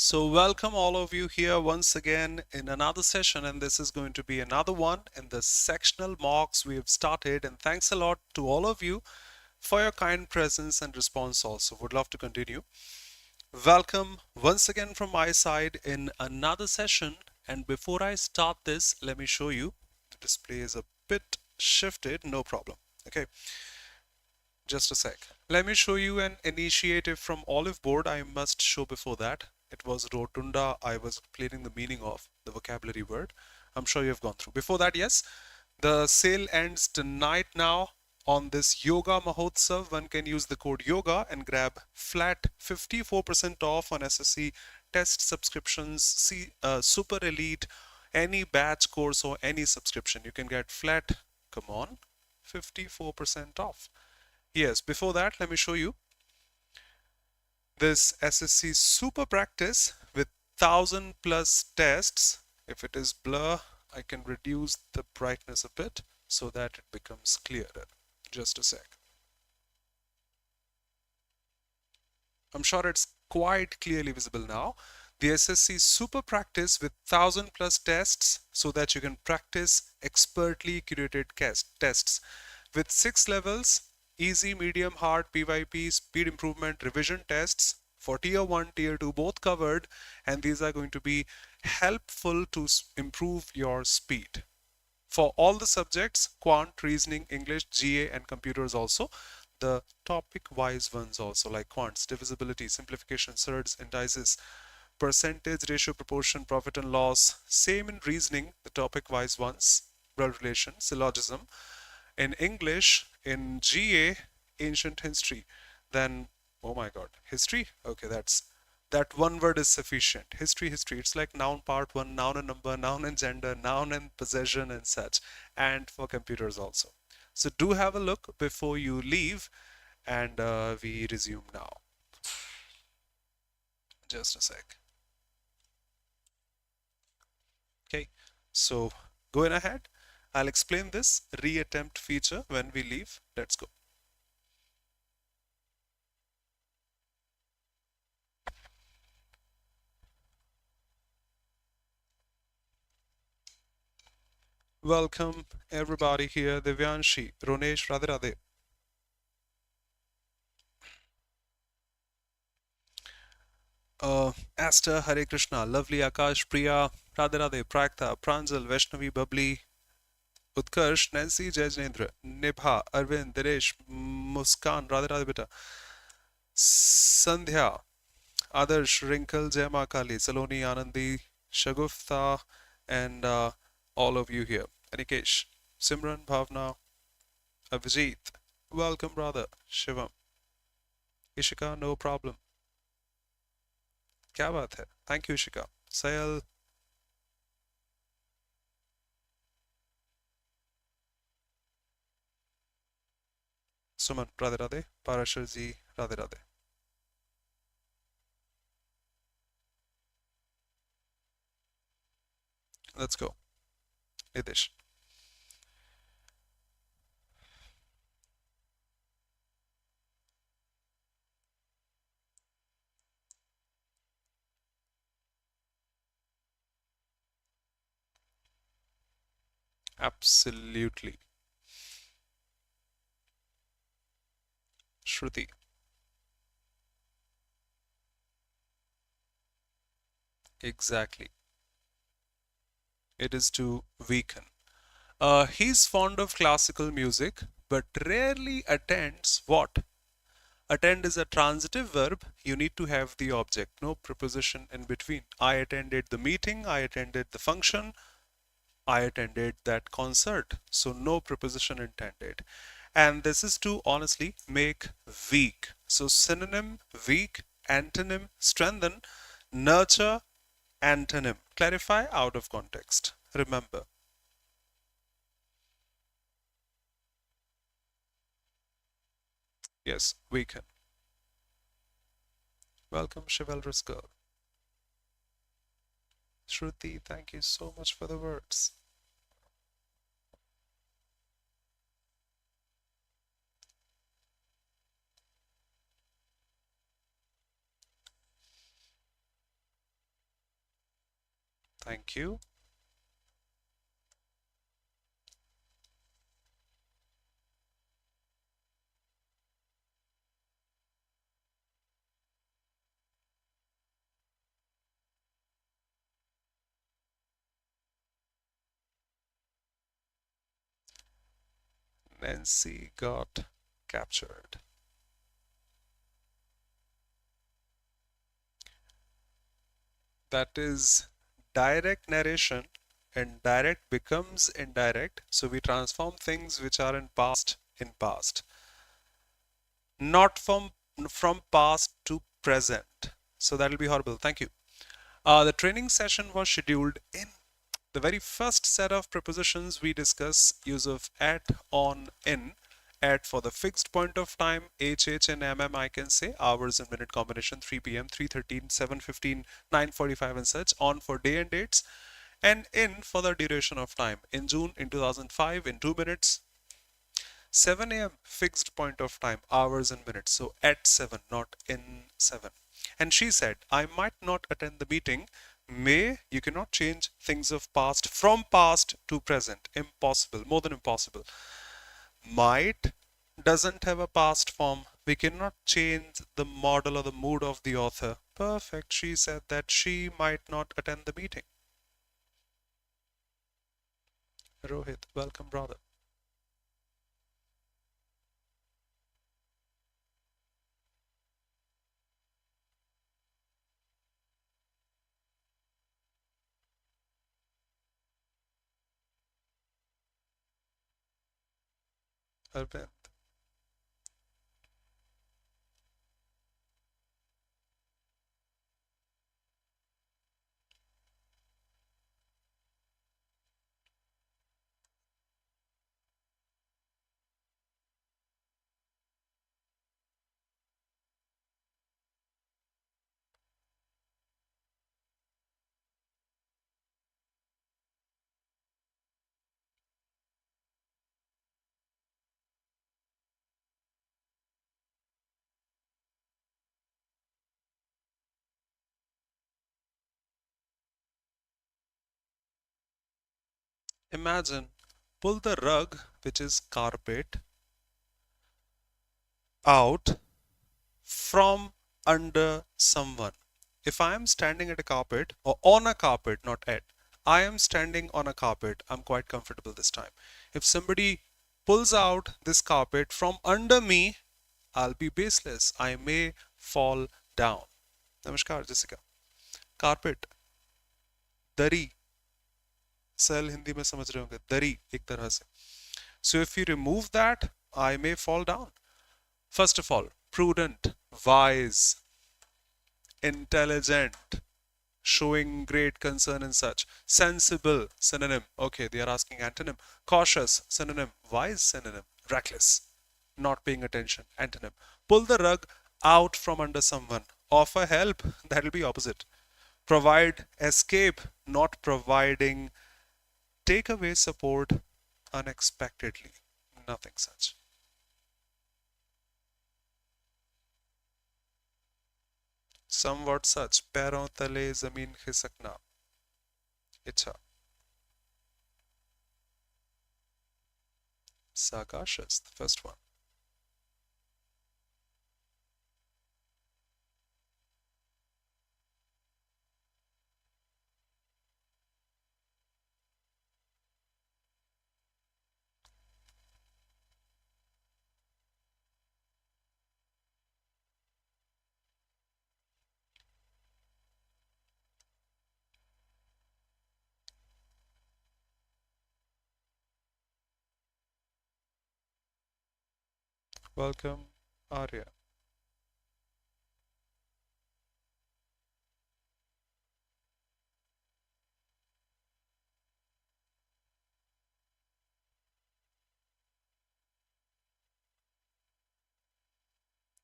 So welcome all of you here once again in another session, and this is going to be another one in the sectional mocks we have started. And thanks a lot to all of you for your kind presence and response also. Would love to continue. Welcome once again from my side in another session. And before I start this, let me show you. The display is a bit shifted, no problem. Okay, just a sec. Let me show you an initiative from Oliveboard. I must show before that. It was rotunda. I was explaining the meaning of the vocabulary word. I'm sure you have gone through. Before that, yes, the sale ends tonight now on this Yoga Mahotsav. One can use the code YOGA and grab flat 54% off on SSC test subscriptions, Super Elite, any batch course or any subscription. You can get flat, come on, 54% off. Yes, before that, let me show you this SSC super practice with 1000+ tests. If it is blur, I can reduce the brightness a bit so that it becomes clearer. Just a sec. I'm sure it's quite clearly visible now. The SSC super practice with 1000+ tests so that you can practice expertly curated tests with 6 levels: easy, medium, hard, PYP, speed improvement, revision tests for tier 1, tier 2 both covered, and these are going to be helpful to improve your speed for all the subjects: quant, reasoning, English, GA, and computers also. The topic wise ones also, like quants, divisibility, simplification, surds, indices, percentage, ratio, proportion, profit and loss. Same in reasoning, the topic wise ones: blood relation, syllogism. In English, in GA, ancient history. Then, oh my god, history? Okay, that one word is sufficient. History. It's like noun part one, noun and number, noun and gender, noun and possession and such. And for computers also. So do have a look before you leave, and we resume now. Just a sec. Okay, so going ahead, I'll explain this reattempt feature when we leave. Let's go. Welcome everybody here. Divyanshi, Ronesh, Radhe Radhe. Aster, Hare Krishna, Lovely, Akash, Priya, Radhe Radhe, Praktha, Pranjal, Vaishnavi, Bubbly, Utkarsh, Nancy, Jajnendra, Nibha, Arvind, Dinesh, Muskan, Radhe Radhe Beta, Sandhya, Adarsh, Wrinkle, Jai Ma Kali, Saloni, Anandi, Shagufta, and all of you here. Anikesh, Simran, Bhavna, Avijit, welcome brother, Shivam, Ishika, no problem. क्या बात है? Thank you, Ishika. Sayal, Suman, Radhe Radhe. Parashar ji, Radhe Radhe. Let's go. Nitish. Absolutely. Shruti. Exactly. It is to weaken. He's fond of classical music, but rarely attends what? Attend is a transitive verb. You need to have the object, no preposition in between. I attended the meeting, I attended the function, I attended that concert. So no preposition intended. And this is to honestly make weak. So synonym, weak, antonym, strengthen, nurture, antonym. Clarify out of context. Remember. Yes, weaken. Welcome, chivalrous girl. Shruti, thank you so much for the words. Thank you. Nancy got captured. That is direct narration, and direct becomes indirect. So we transform things which are in past, not from past to present. So that'll be horrible. Thank you. The training session was scheduled in the very first set of prepositions. We discuss use of at, on, in. At for the fixed point of time, HH and MM, I can say hours and minute combination, 3 p.m., 3:13, 7:15, 9:45 and such. On for day and dates, and in for the duration of time. In June in 2005, in 2 minutes. 7 a.m. fixed point of time, hours and minutes. So at 7, not in 7. And she said, I might not attend the meeting. May, you cannot change things of past from past to present. Impossible, more than impossible. Might doesn't have a past form. We cannot change the model or the mood of the author. Perfect. She said that she might not attend the meeting. Rohit, welcome, brother. Arvind. Imagine, pull the rug, which is carpet, out from under someone. If I am standing at a carpet or on a carpet, not at, I am standing on a carpet. I'm quite comfortable this time. If somebody pulls out this carpet from under me, I'll be baseless. I may fall down. Namaskar, Jessica. Carpet, दरी, cell Hindi में समझ रहे होंगे, दरी एक तरह से. So if you remove that, I may fall down. First of all, prudent, wise, intelligent, showing great concern and such. Sensible, synonym. Okay, they are asking antonym. Cautious, synonym. Wise, synonym. Reckless, not paying attention, antonym. Pull the rug out from under someone. Offer help, that'll be opposite. Provide escape, not providing. Take away support unexpectedly. Nothing such. Somewhat such. पैरों तले जमीन खिसकना. इच्छा. Sagacious, the first one. Welcome, Arya.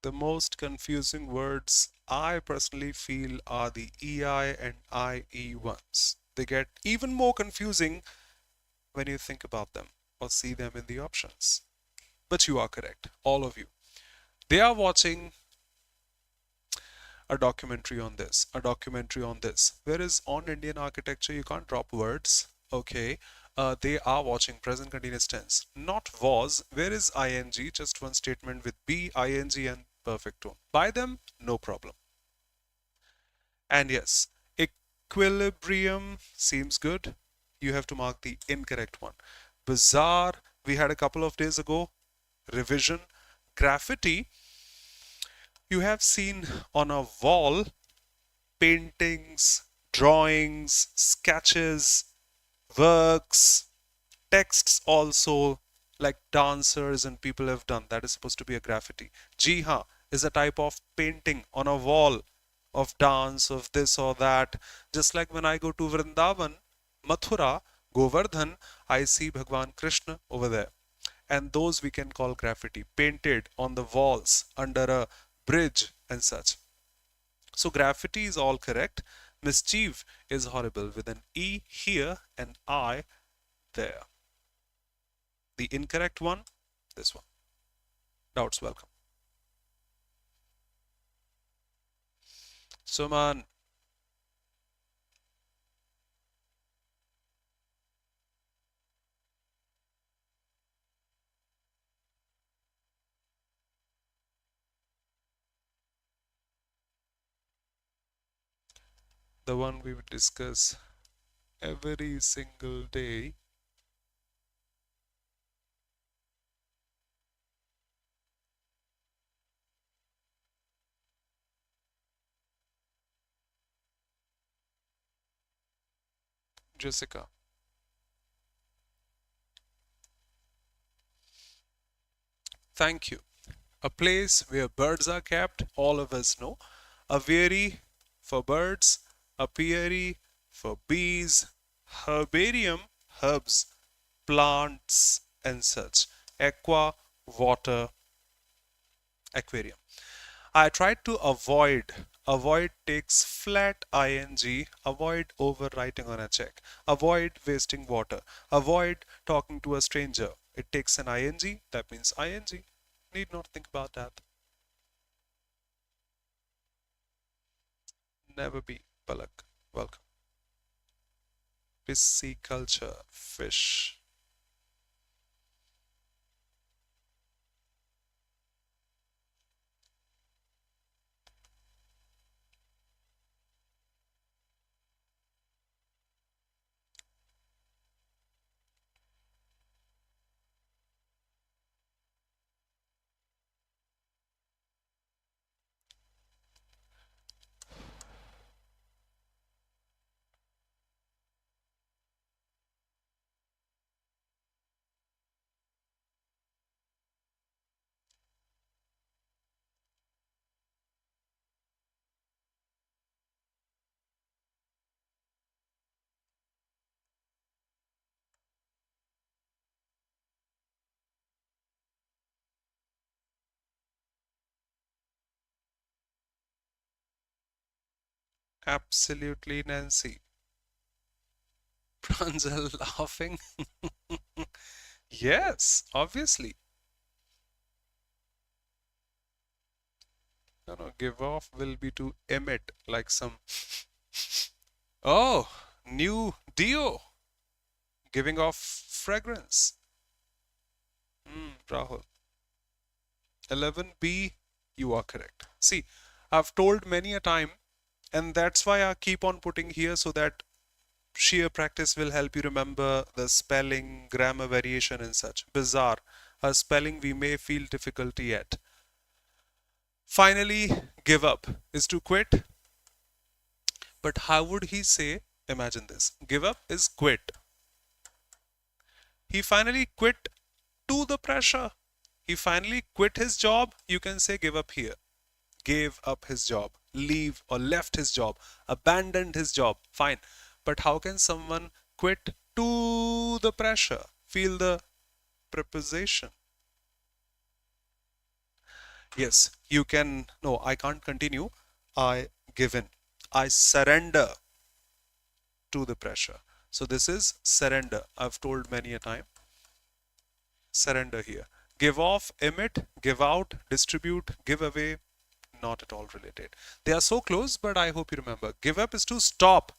The most confusing words I personally feel are the EI and IE ones. They get even more confusing when you think about them or see them in the options. But you are correct, all of you. They are watching a documentary on this, a documentary on this. Whereas on Indian architecture, you can't drop words. Okay. They are watching, present continuous tense. Not was. Where is ing? Just one statement with be, ing, and perfect tone. By them, no problem. And yes, equilibrium seems good. You have to mark the incorrect one. Bizarre, we had a couple of days ago. Revision. Graffiti, you have seen on a wall paintings, drawings, sketches, works, texts also, like dancers and people have done. That is supposed to be a graffiti. Jiha is a type of painting on a wall of dance, of this or that. Just like when I go to Vrindavan, Mathura, Govardhan, I see Bhagwan Krishna over there. And those we can call graffiti, painted on the walls, under a bridge and such. So graffiti is all correct. Mischief is horrible with an E here and I there. The incorrect one, this one. Doubts welcome. Suman. The one we would discuss every single day. Jessica. Thank you. A place where birds are kept, all of us know. Aviary for birds, apiary for bees, herbarium, herbs, plants, and such. Aqua, water, aquarium. I tried to avoid takes flat ing, avoid overwriting on a check, avoid wasting water, avoid talking to a stranger. It takes an ing, that means ing. Need not think about that. Never be. Palak. Welcome. Pisciculture. Fish. Absolutely, Nancy. Pranjal laughing. Yes, obviously. No, no, give off will be to emit like some. Oh, new Dio giving off fragrance. Rahul. 11B, you are correct. See, I've told many a time, and that's why I keep on putting here so that sheer practice will help you remember the spelling, grammar variation, and such. Bizarre. A spelling we may feel difficulty at. Finally, give up is to quit. But how would he say? Imagine this. Give up is quit. He finally quit to the pressure. He finally quit his job. You can say give up here. Gave up his job, leave or left his job, abandoned his job. Fine. But how can someone quit to the pressure? Feel the preposition. Yes, you can. No, I can't continue. I give in. I surrender to the pressure. So this is surrender. I've told many a time. Surrender here. Give off, emit, give out, distribute, give away. Not at all related. They are so close, but I hope you remember. Give up is to stop.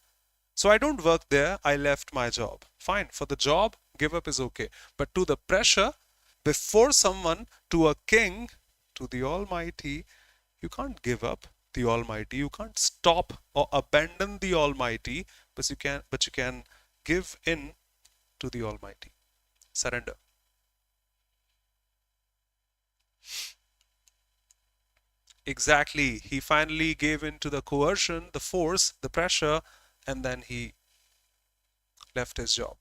So I don't work there, I left my job. Fine, for the job, give up is okay. But to the pressure, before someone, to a king, to the Almighty, you can't give up the Almighty. You can't stop or abandon the Almighty, but you can give in to the Almighty. Surrender. Exactly. He finally gave in to the coercion, the force, the pressure, and then he left his job.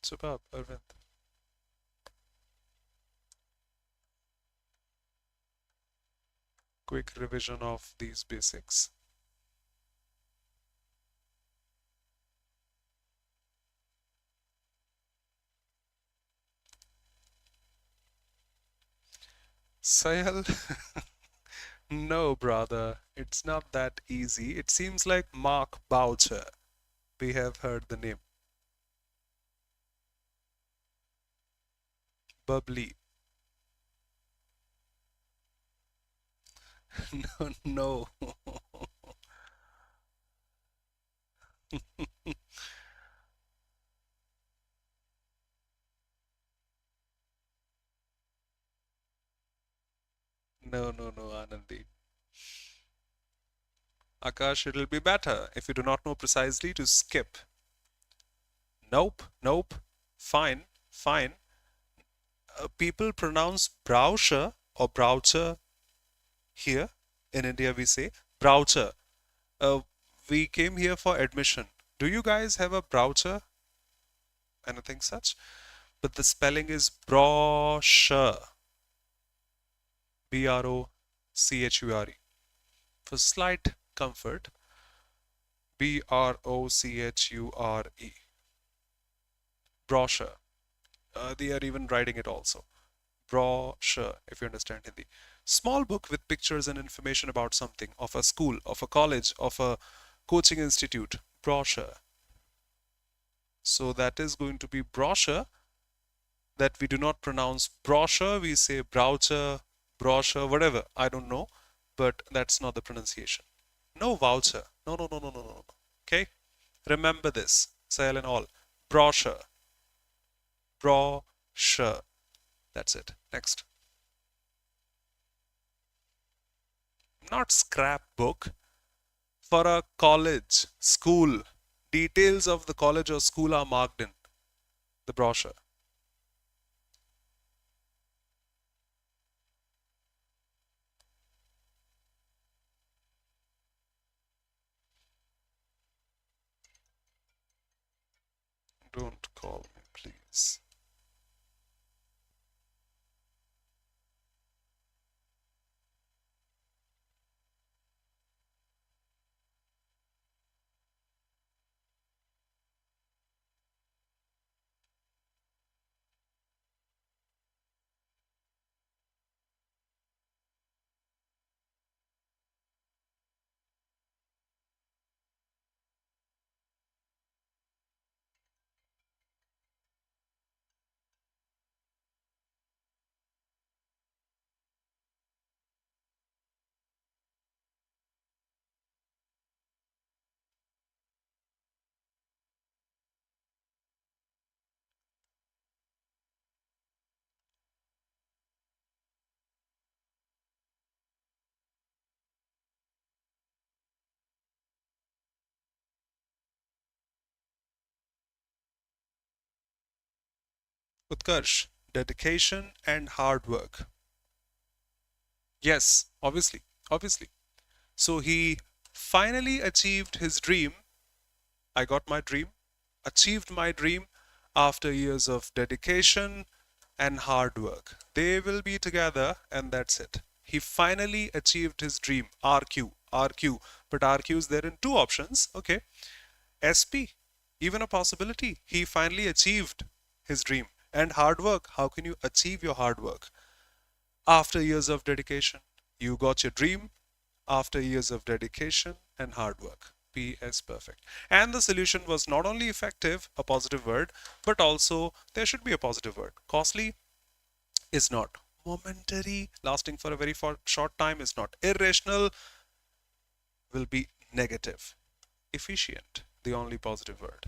Superb, Arvind. Quick revision of these basics. Sahel? No, brother. It's not that easy. It seems like Mark Boucher. We have heard the name. Bubbly. No, no. No, no, no, Anandi. Akash, it'll be better if you do not know precisely to skip. Nope, nope. Fine, fine. People pronounce browser or browser here. In India, we say browser. Uh, we came here for admission. Do you guys have a browser? Anything such? But the spelling is brochure. B-R-O-C-H-U-R-E. For slight comfort, B-R-O-C-H-U-R-E. Brochure. They are even writing it also. Brochure, if you understand Hindi. Small book with pictures and information about something, of a school, of a college, of a coaching institute. Brochure. So that is going to be brochure. That we do not pronounce brochure, we say browser, brochure, whatever. I don't know, but that's not the pronunciation. No voucher. No, no, no, no, no, no. Okay? Remember this. Sale and all. Brochure. Brochure. That's it. Next. Not scrapbook. For a college, school. Details of the college or school are marked in the brochure. Don't call me, please. Utkarsh, dedication and hard work. Yes, obviously, obviously. So he finally achieved his dream. I got my dream, achieved my dream after years of dedication and hard work. They will be together, and that's it. He finally achieved his dream. RQ, RQ. But RQ is there in two options. Okay. SP, even a possibility. He finally achieved his dream. And hard work. How can you achieve your hard work? After years of dedication. You got your dream after years of dedication and hard work. PS perfect. And the solution was not only effective, a positive word, but also there should be a positive word. Costly is not. Momentary, lasting for a very short time is not. Irrational will be negative. Efficient, the only positive word.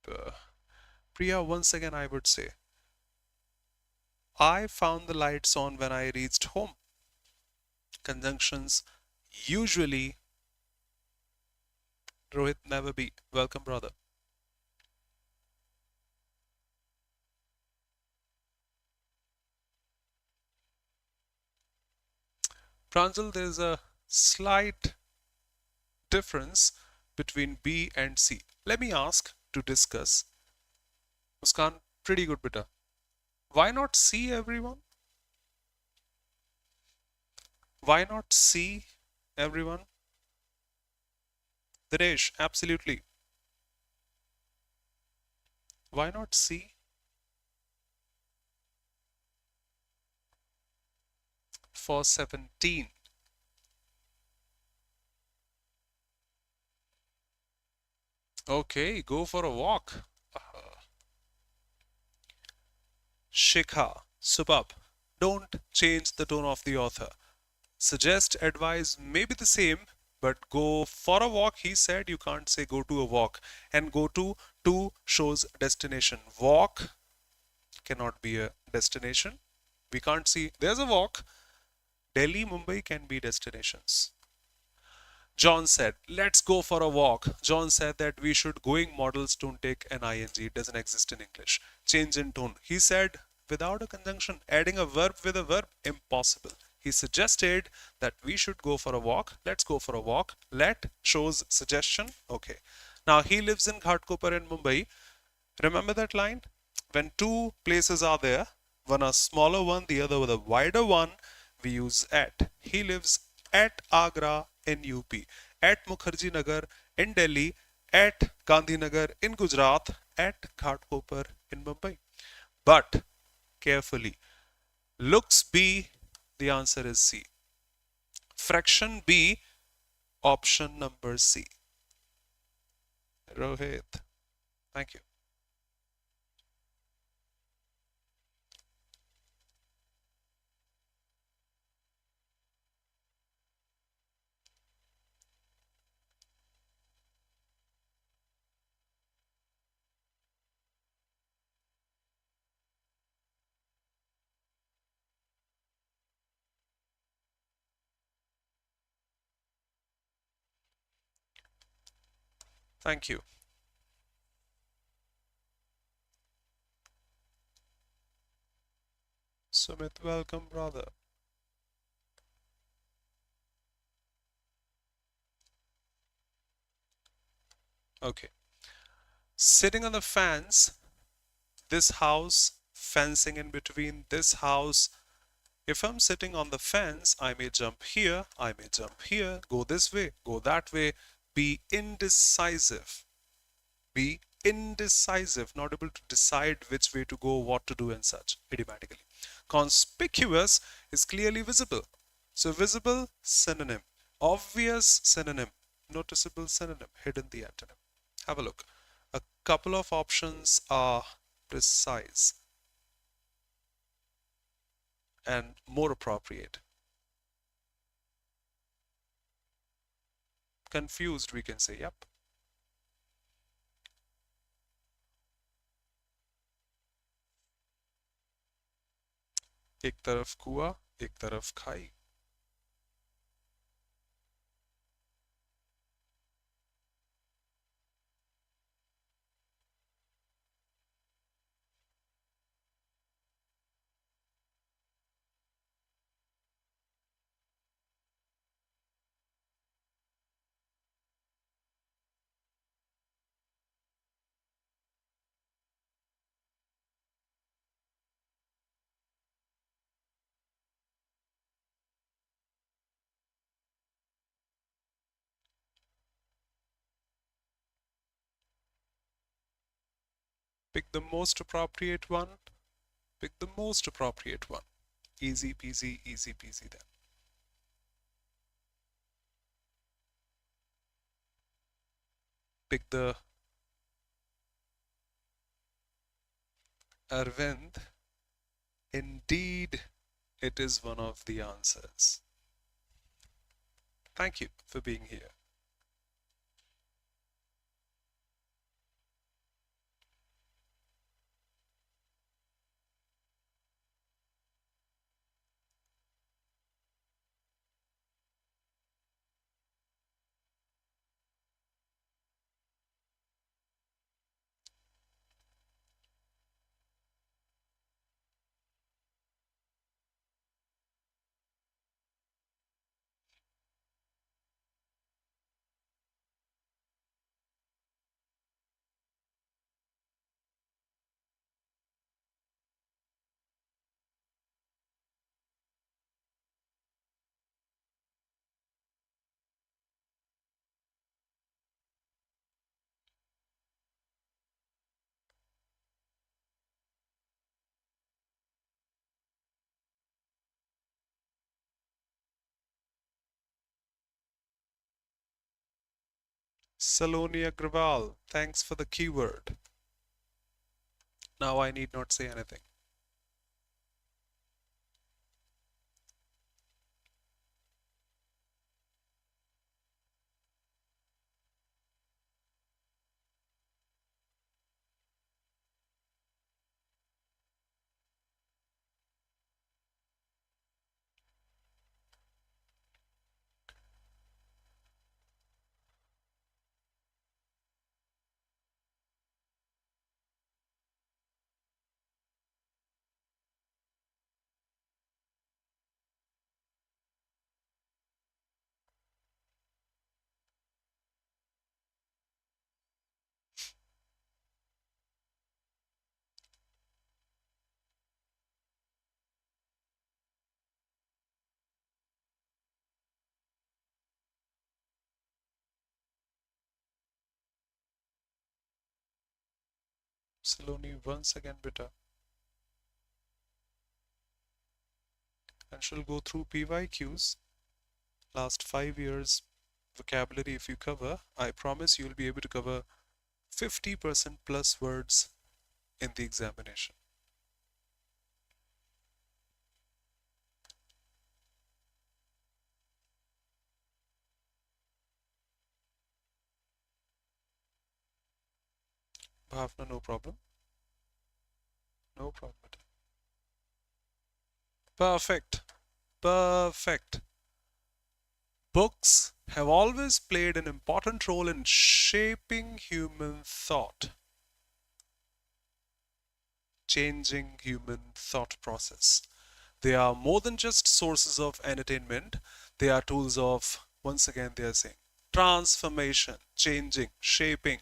Uh, Priya, once again, I would say, I found the lights on when I reached home. Conjunctions usually, Rohit, never be. Welcome, brother. Pranjal, there's a slight difference between B and C. Let me ask to discuss. Muskan, pretty good, beta. Why not C, everyone? Why not C, everyone? Dinesh, absolutely. Why not C? For 17. Okay, go for a walk. Shikha, superb. Don't change the tone of the author. Suggest, advise may be the same, but go for a walk. He said you can't say go to a walk. And go to shows destination. Walk cannot be a destination. We can't see there's a walk. Delhi, Mumbai can be destinations. John said, let's go for a walk. John said that we should going models don't take an ing. It doesn't exist in English. Change in tone. He said, without a conjunction, adding a verb with a verb, impossible. He suggested that we should go for a walk. Let's go for a walk. Let shows suggestion. Okay. Now he lives in Ghatkopar in Mumbai. Remember that line? When two places are there, one a smaller one, the other with a wider one, we use at. He lives at Agra in UP, at Mukherjee Nagar in Delhi, at Gandhi Nagar in Gujarat, at Ghatkopar in Mumbai. But carefully, looks B, the answer is C. Fraction B, option number C. Rohit, thank you. Thank you. Sumit, welcome, brother. Okay. Sitting on the fence, this house, fencing in between this house. If I'm sitting on the fence, I may jump here, I may jump here, go this way, go that way, be indecisive. Be indecisive, not able to decide which way to go, what to do, and such, idiomatically. Conspicuous is clearly visible. So visible, synonym. Obvious, synonym. Noticeable, synonym. Hidden, the antonym. Have a look. A couple of options are precise and more appropriate. Confused, we can say, yep. एक तरफ कुआं, एक तरफ खाई. Pick the most appropriate one. Pick the most appropriate one. Easy peasy, easy peasy then. Pick the Arvind. Indeed, it is one of the answers. Thank you for being here. Saloni Agrawal, thanks for the keyword. Now I need not say anything. Saloni once again, beta. And she'll go through PYQs. Last 5 years vocabulary if you cover, I promise you'll be able to cover 50% plus words in the examination. Bhavna, no problem. No problem. Perfect. Perfect. Books have always played an important role in shaping human thought, changing human thought process. They are more than just sources of entertainment. They are tools of, once again, they are saying, transformation, changing, shaping.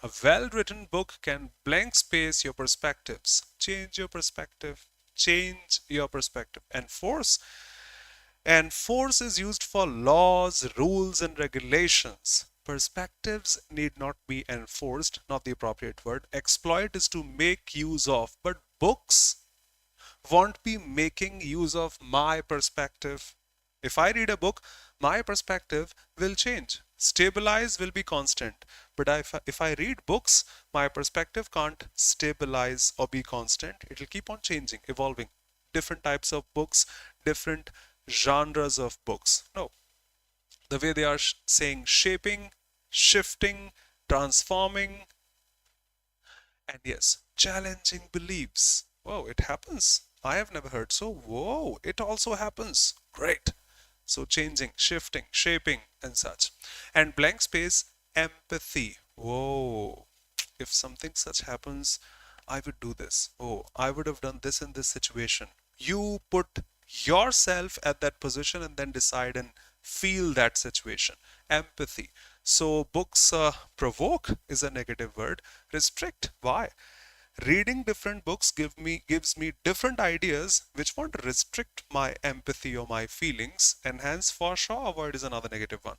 A well-written book can blank space your perspectives, change your perspective, change your perspective, and force is used for laws, rules, and regulations. Perspectives need not be enforced, not the appropriate word. Exploit is to make use of, but books won't be making use of my perspective. If I read a book, my perspective will change. Stabilize will be constant. But if I read books, my perspective can't stabilize or be constant. It will keep on changing, evolving. Different types of books, different genres of books. No. The way they are saying shaping, shifting, transforming, and yes, challenging beliefs. Whoa, it happens. I have never heard so. Whoa, it also happens. Great. So changing, shifting, shaping, and such. And blank space, empathy. Whoa. If something such happens, I would do this. Oh, I would have done this in this situation. You put yourself at that position and then decide and feel that situation. Empathy. So books provoke is a negative word. Restrict. Why? Reading different books gives me different ideas which won't restrict my empathy or my feelings, and hence for sure avoid is another negative one.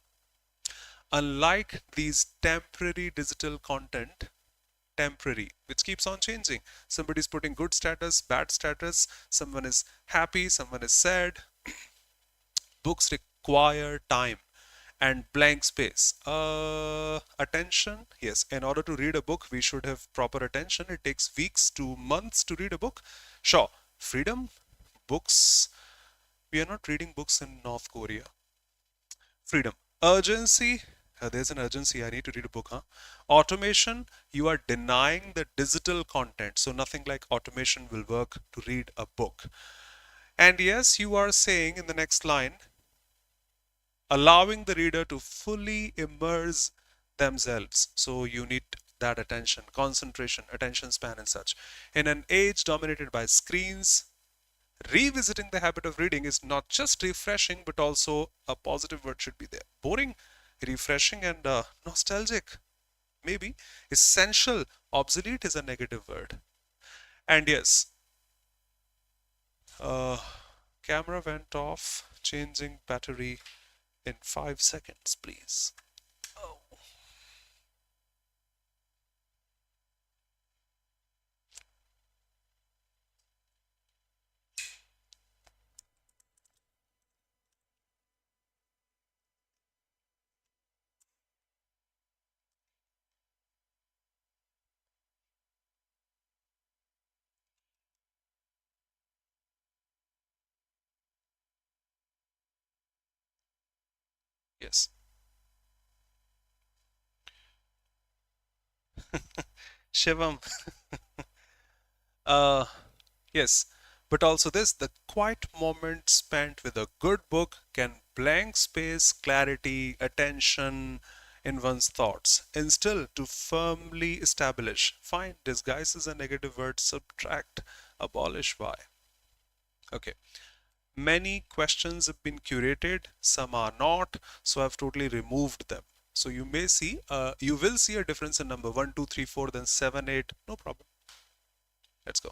Unlike these temporary digital content, temporary, which keeps on changing. Somebody's putting good status, bad status, someone is happy, someone is sad. Books require time and blank space. Attention. Yes, in order to read a book, we should have proper attention. It takes weeks to months to read a book. Sure. Freedom. Books. We are not reading books in North Korea. Freedom. Urgency. There's an urgency. I need to read a book, huh? Automation. You are denying the digital content. So nothing like automation will work to read a book. And yes, you are saying in the next line, allowing the reader to fully immerse themselves. So you need that attention, concentration, attention span and such. In an age dominated by screens, revisiting the habit of reading is not just refreshing, but also a positive word should be there. Boring, refreshing, and nostalgic. Maybe. Essential, obsolete is a negative word. And yes, camera went off, changing battery in 5 seconds, please. Oh. Yes. Shivam. uh, yes. But also this, the quiet moment spent with a good book can blank space, clarity, attention in one's thoughts, and still to firmly establish. Fine, disguise is a negative word, subtract, abolish, why? Okay. Many questions have been curated, some are not, so I've totally removed them. So you may see, you will see a difference in number 1, 2, 3, 4, then 7, 8, no problem. Let's go.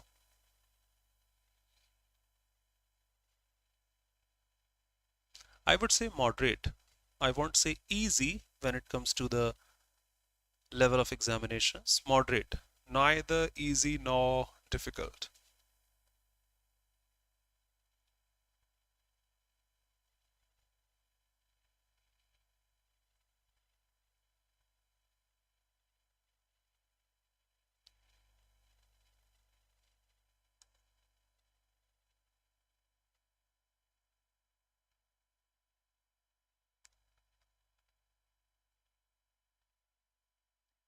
I would say moderate. I won't say easy when it comes to the level of examinations. Moderate, neither easy nor difficult.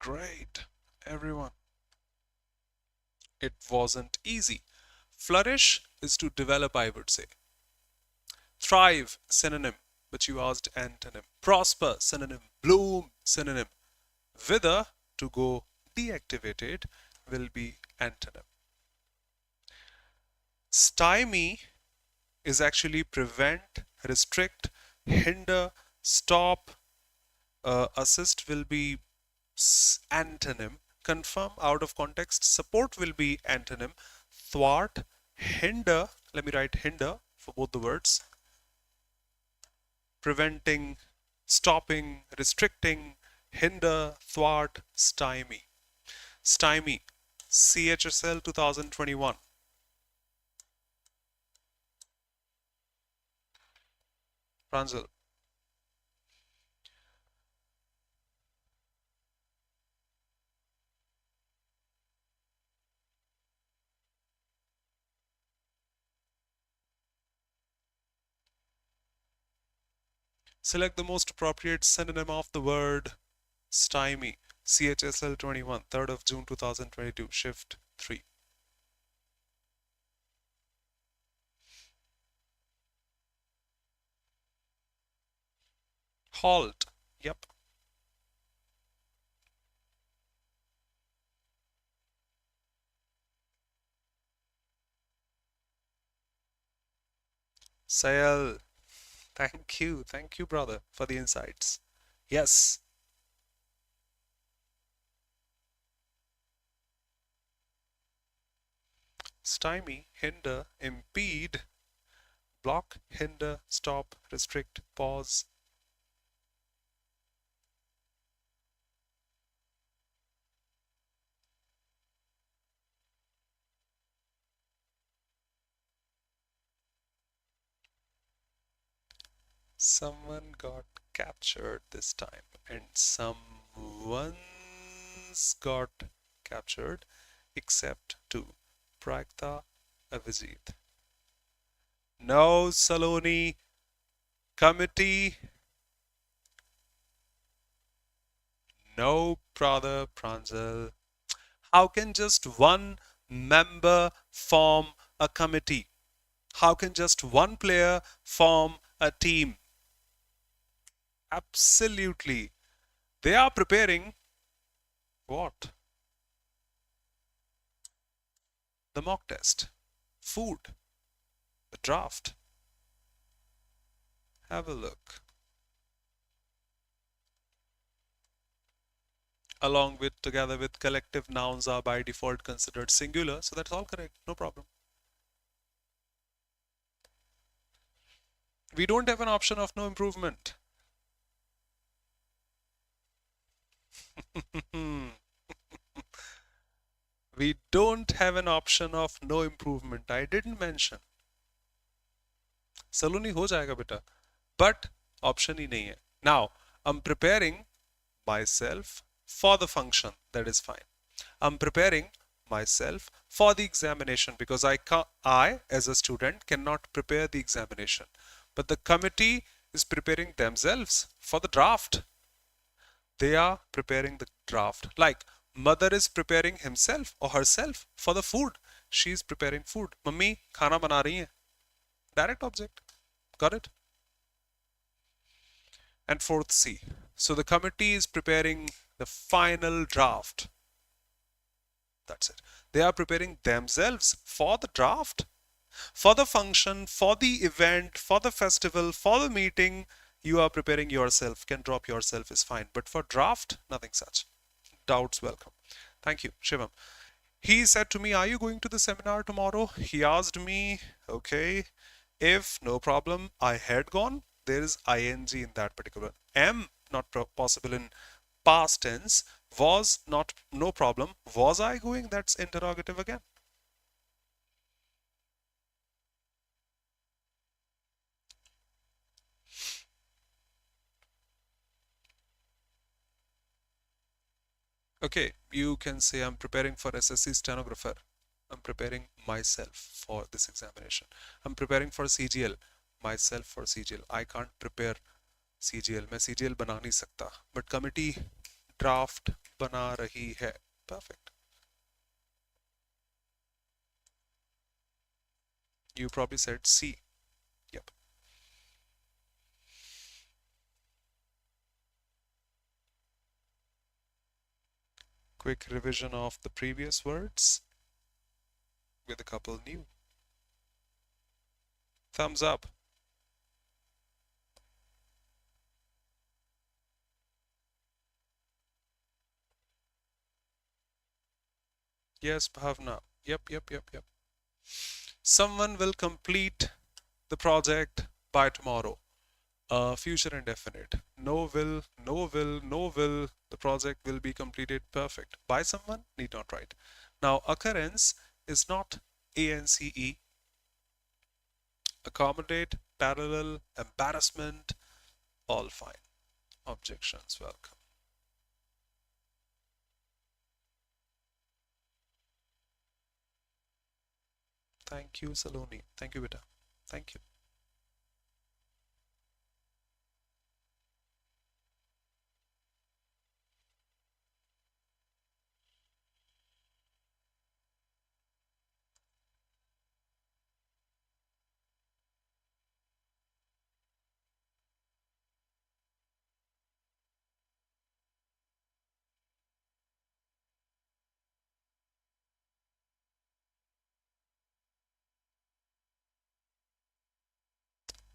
Great, everyone. It wasn't easy. Flourish is to develop, I would say. Thrive, synonym, but you asked antonym. Prosper, synonym. Bloom, synonym. Wither, to go deactivated, will be antonym. Stymie is actually prevent, restrict, hinder, stop. Assist will be antonym. Confirm, out of context. Support will be antonym. Thwart, hinder, let me write hinder for both the words. Preventing, stopping, restricting, hinder, thwart, stymie. Stymie, CHSL 2021. Pranjal. Select the most appropriate synonym of the word stymie. CHSL 21, 3rd of June 2022, shift 3. Halt. Yep. Sayal. Thank you. Thank you, brother, for the insights. Yes. Stymie, hinder, impede, block, hinder, stop, restrict, pause. Someone got captured this time, and someone's got captured except two. Pragta Avijit. No, Saloni committee. No, brother Pranjal. How can just one member form a committee? How can just one player form a team? Absolutely. They are preparing what? The mock test, food, the draft. Have a look. Along with, together with, collective nouns are by default considered singular, so that's all correct, no problem. We don't have an option of no improvement. We don't have an option of no improvement. I didn't mention. सलोनी हो जाएगा बेटा, but option ही नहीं है. Now I'm preparing myself for the function. That is fine. I'm preparing myself for the examination because I as a student cannot prepare the examination, but the committee is preparing themselves for the draft. They are preparing the draft. Like mother is preparing himself or herself for the food. She is preparing food. Mummy खाना बना रही है. Direct object. Got it? And fourth C. So the committee is preparing the final draft. That's it. They are preparing themselves for the draft, for the function, for the event, for the festival, for the meeting. You are preparing yourself. Can drop yourself is fine. But for draft, nothing such. Doubts welcome. Thank you, Shivam. He said to me, are you going to the seminar tomorrow? He asked me, okay, if no problem, I had gone. There is ing in that particular. Am not possible in past tense. Was not, no problem. Was I going? That's interrogative again. Okay, you can say I'm preparing for SSC stenographer. I'm preparing myself for this examination. I'm preparing for CGL. Myself for CGL. I can't prepare CGL. मैं CGL बना नहीं सकता. But committee draft बना रही है. Perfect. You probably said C. Yep. Quick revision of the previous words with a couple new. Thumbs up. Yes, Bhavna. Yep. Someone will complete the project by tomorrow. Future indefinite. No will, no will, no will. The project will be completed. Perfect. By someone, need not write. Now, occurrence is not ANCE. Accommodate, parallel, embarrassment, all fine. Objections, welcome. Thank you, Saloni. Thank you, beta. Thank you.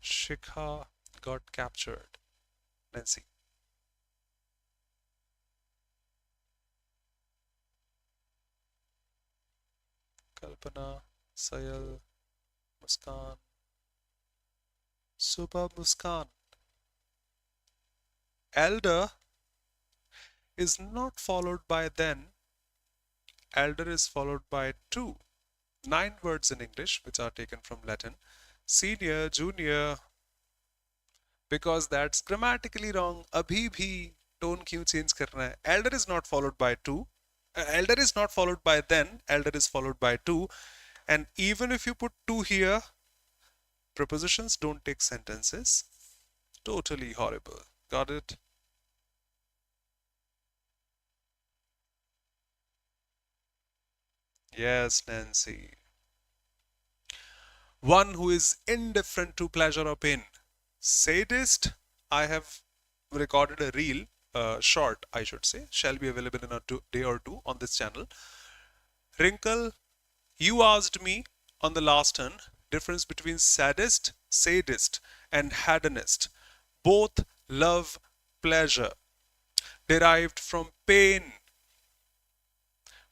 Shikha got captured. Nancy. Kalpana, Sayal, Muskan. Super Muskan. Elder is not followed by then. Elder is followed by to. 9 words in English which are taken from Latin. Senior, junior. because that's grammatically wrong. अभी भी tone क्यों change करना है? Elder is not followed by to. Elder is not followed by then. Elder is followed by to. And even if you put to here, prepositions don't take sentences. Totally horrible. Got it? Yes, Nancy. One who is indifferent to pleasure or pain. Sadist. I have recorded a reel, short, I should say, shall be available in a day or two on this channel. Wrinkle. You asked me on the last turn difference between sadist, and hedonist. Both love pleasure, derived from pain.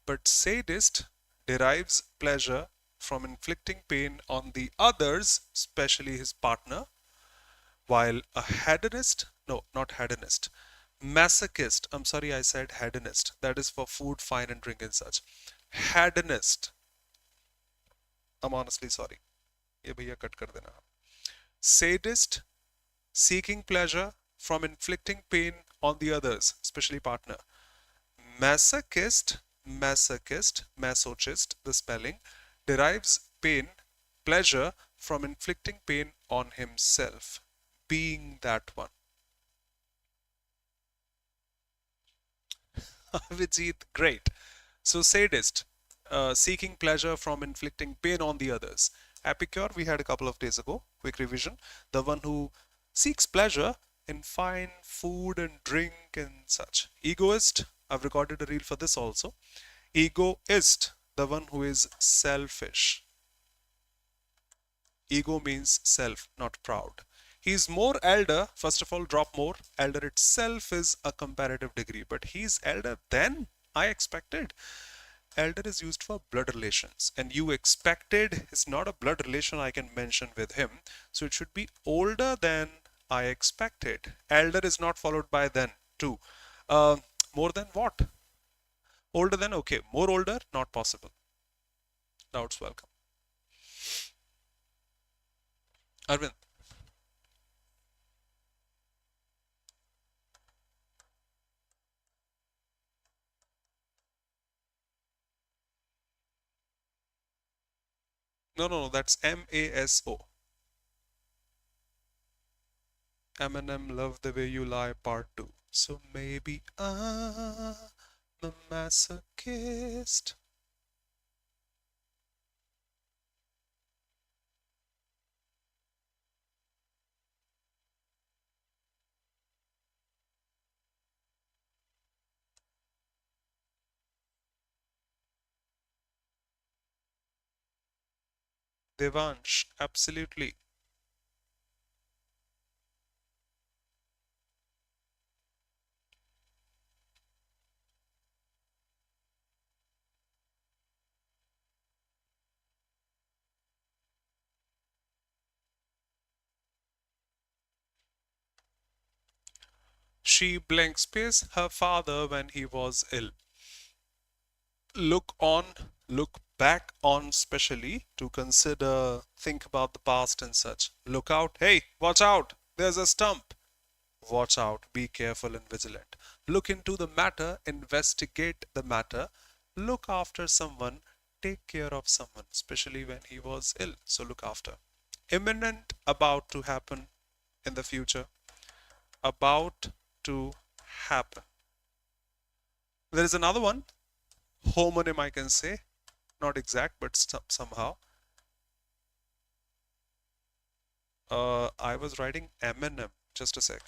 But sadist derives pleasure from inflicting pain on the others, especially his partner, while a hedonist, no, not hedonist, masochist, I'm sorry I said hedonist, that is for food, fine and drink and such. Hedonist, I'm honestly sorry. ये भैया cut कर देना. Sadist, seeking pleasure from inflicting pain on the others, especially partner. Masochist, the spelling, derives pleasure from inflicting pain on himself, being that one. Vijit, great. So sadist, seeking pleasure from inflicting pain on the others. Epicure, we had a couple of days ago, quick revision. The one who seeks pleasure in fine food and drink and such. Egoist, I've recorded a reel for this also. Egoist, the one who is selfish. Ego means self, not proud. He's more elder. First of all, drop more. Elder itself is a comparative degree, but he's elder than I expected. Elder is used for blood relations, and you expected is not a blood relation I can mention with him, so it should be older than I expected. Elder is not followed by then too. More than what? Older than, okay. More older, not possible. Doubts welcome. Arvind. No, that's M-A-S-O. Eminem, Love the Way You Lie, Part 2. So maybe I'm a masochist. Devansh, absolutely. She blank space her father when he was ill. Look on, look back on, specially to consider, think about the past and such. Look out, hey, watch out, there's a stump. Watch out, be careful and vigilant. Look into the matter, investigate the matter. Look after someone, take care of someone, especially when he was ill. So look after. Imminent, about to happen in the future. About to happen. There is another one, homonym I can say, not exact but somehow. I was writing Eminem, just a sec.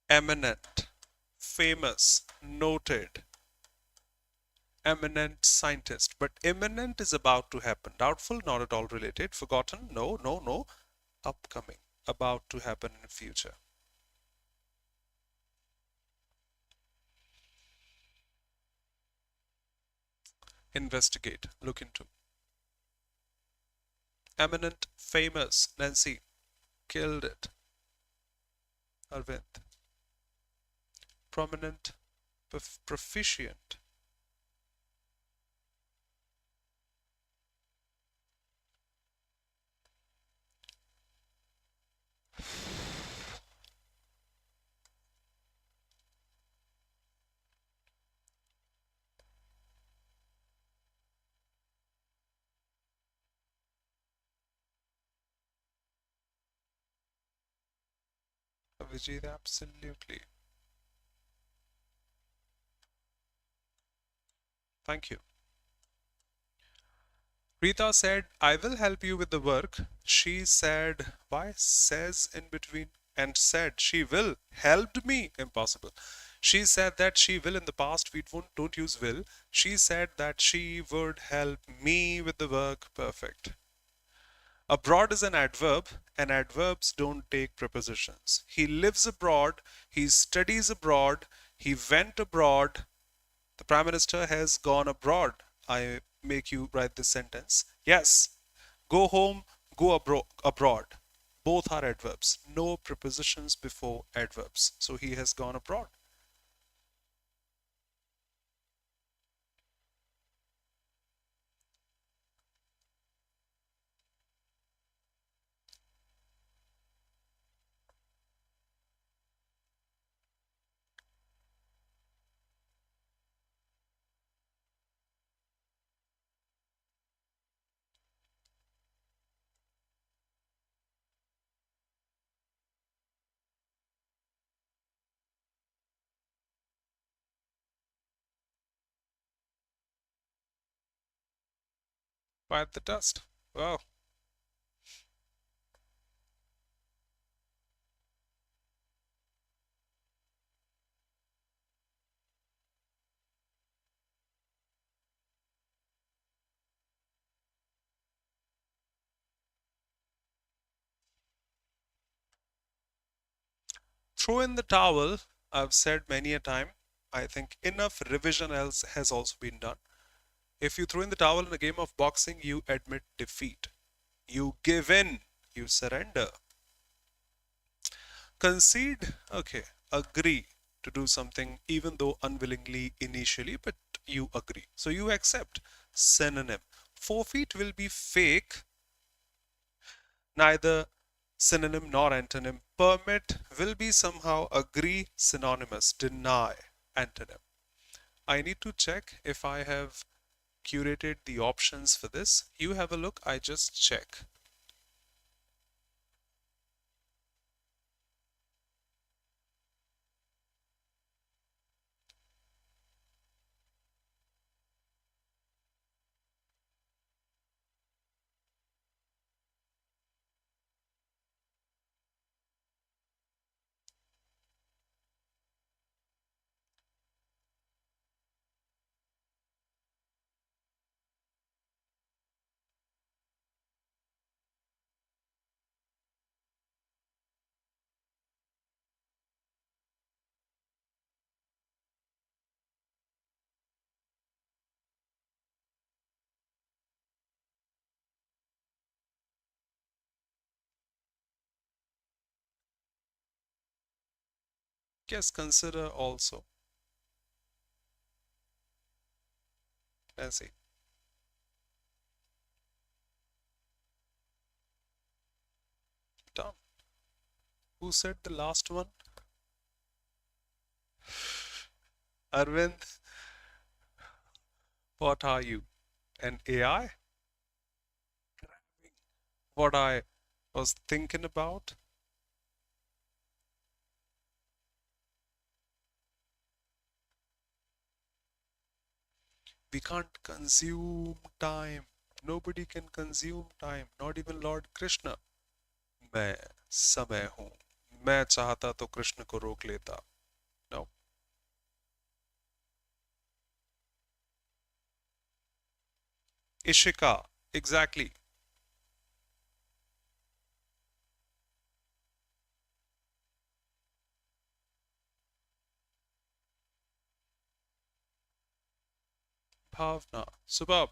Eminent, famous, noted, eminent scientist. But imminent is about to happen. Doubtful, not at all related. Forgotten, no. Upcoming, about to happen in the future. Investigate, look into. Eminent, famous, Nancy, killed it. Arvind. Prominent, proficient. Vijay, absolutely. Thank you. Rita said, I will help you with the work. She said, why says in between? And said, she will. Helped me. Impossible. She said that she will in the past. We don't use will. She said that she would help me with the work. Perfect. Abroad is an adverb, and adverbs don't take prepositions. He lives abroad. He studies abroad. He went abroad. The Prime Minister has gone abroad. I make you write this sentence. Yes. Go home, go abroad. Both are adverbs. No prepositions before adverbs. So he has gone abroad. Bite the dust. Wow. Throw in the towel. I've said many a time. I think enough revision else has also been done. If you throw in the towel in a game of boxing, you admit defeat. You give in. You surrender. Concede, okay. Agree to do something even though unwillingly initially, but you agree. So you accept. Synonym. Forfeit will be fake, neither synonym nor antonym. Permit will be somehow agree, synonymous. Deny, antonym. I need to check if I have curated the options for this. You have a look, I just check. Yes, consider also. Let's see. Done. Who said the last one? Arvind, what are you? An AI? What I was thinking about? We can't consume time. Nobody can consume time. Not even Lord Krishna. मैं समय हूँ. मैं चाहता तो कृष्ण को रोक लेता. No. Ishika. Exactly. Bhavna. Subab.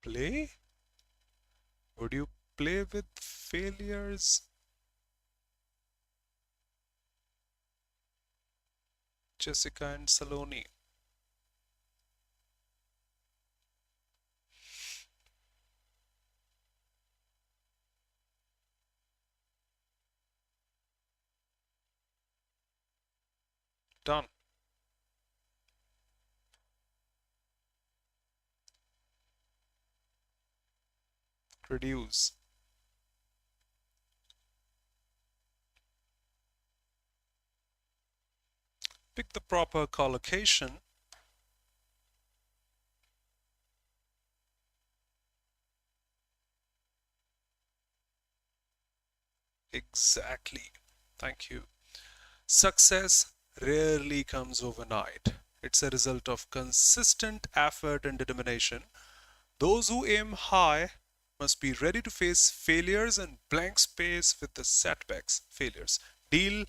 Play? Would you play with failures? Jessica and Saloni. Done. Reduce. Pick the proper collocation. Exactly. Thank you. Success rarely comes overnight. It's a result of consistent effort and determination. Those who aim high must be ready to face failures and blank space with the setbacks. Failures. Deal,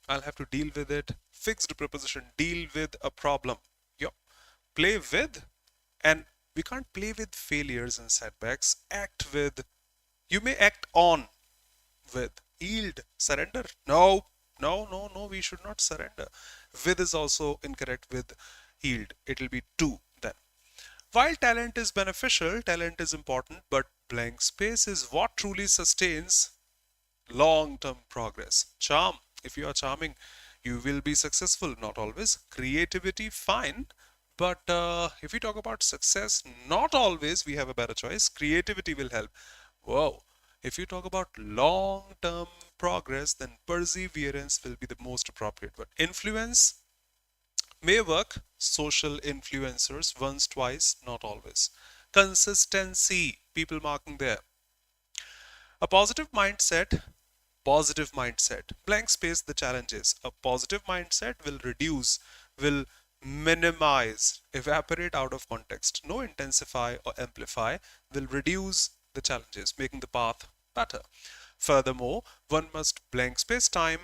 I'll have to deal with it. Fixed preposition, deal with a problem. Yup. Play with, and we can't play with failures and setbacks. Act with, you may act on with. Yield, surrender. No, no, no, no, we should not surrender. With is also incorrect with yield. It will be to then. While talent is beneficial, talent is important, but blank space is what truly sustains long-term progress. Charm. If you are charming, you will be successful. Not always. Creativity, fine. But if we talk about success, not always we have a better choice. Creativity will help. Whoa. If you talk about long-term progress, then perseverance will be the most appropriate. But influence may work. Social influencers, once, twice, not always. Consistency, people marking there. A positive mindset, blank space the challenges. A positive mindset will reduce, will minimize, evaporate out of context. No intensify or amplify, will reduce the challenges, making the path better. Furthermore, one must blank space time.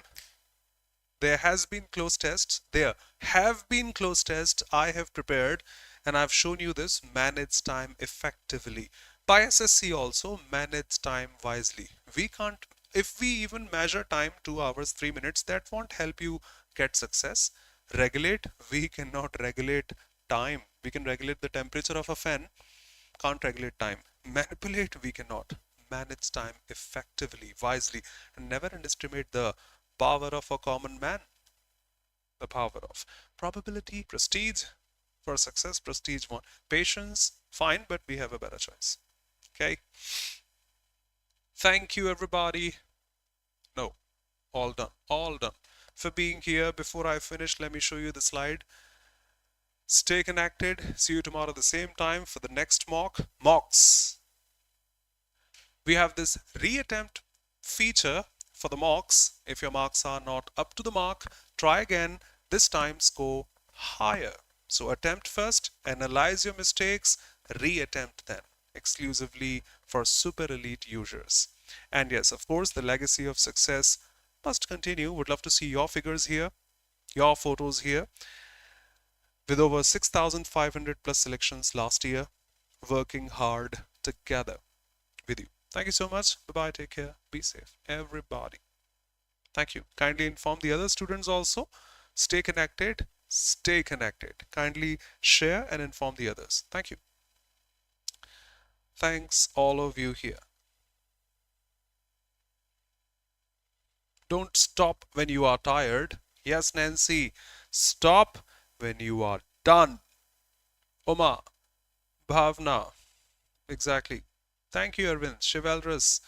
There has been close tests. There have been close tests. I have prepared and I've shown you this. Manage time effectively. By SSC also, manage time wisely. We can't, if we even measure time 2 hours, 3 minutes, that won't help you get success. Regulate, we cannot regulate time. We can regulate the temperature of a fan, can't regulate time. Manipulate, we cannot. Manage time effectively, wisely, and never underestimate the power of a common man. The power of probability, prestige for success, prestige one. Patience, fine, but we have a better choice. Okay. Thank you, everybody. No, all done, all done. For being here. Before I finish, let me show you the slide. Stay connected. See you tomorrow at the same time for the next mocks. We have this reattempt feature for the mocks. If your marks are not up to the mark, try again. This time score higher. So attempt first, analyze your mistakes, reattempt then. Exclusively for super elite users. And yes, of course, the legacy of success must continue. Would love to see your figures here, your photos here. With over 6,500 plus selections last year, working hard together with you. Thank you so much. Bye-bye. Take care. Be safe, everybody. Thank you. Kindly inform the other students also. Stay connected. Stay connected. Kindly share and inform the others. Thank you. Thanks all of you here. Don't stop when you are tired. Yes, Nancy. Stop when you are done. Oma. Bhavna. Exactly. Thank you, Arvind. Chivalrous.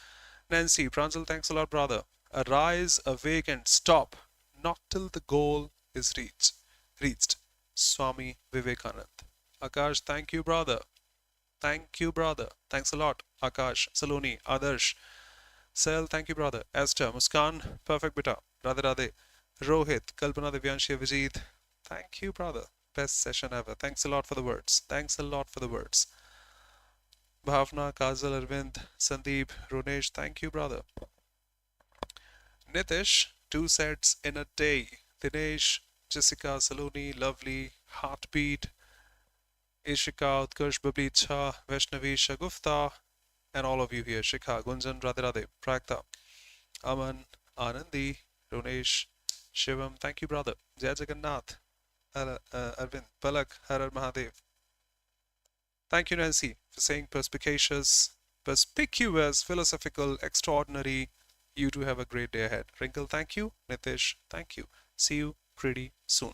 Nancy. Pranjal, thanks a lot, brother. Arise, awake, and stop. Not till the goal is reached. Swami Vivekanand. Akash, thank you, brother. Thank you, brother. Thanks a lot. Akash, Saloni, Adarsh. Sel, thank you, brother. Esther, Muskan, perfect beta. Radhe Radhe. Rohit, Kalpana, Divyanshi, Vijit. Thank you, brother. Best session ever. Thanks a lot for the words. Thanks a lot for the words. Bhavna, Kajal, Arvind, Sandeep, Ronesh, thank you, brother. Nitish, 2 sets in a day. Dinesh, Jessica, Saloni, Lovely, Heartbeat, Ishika, Utkarsh, Bablicha, Vaishnavi, Shagufta, and all of you here. Shikha, Gunjan, Radhe Radhe, Prakta, Aman, Anandi, Ronesh, Shivam, thank you, brother. Jai Jagannath, Arvind, Palak, Harar Mahadev. Thank you, Nancy, for saying perspicacious, philosophical, extraordinary. You two have a great day ahead. Wrinkle, thank you. Nitish, thank you. See you pretty soon.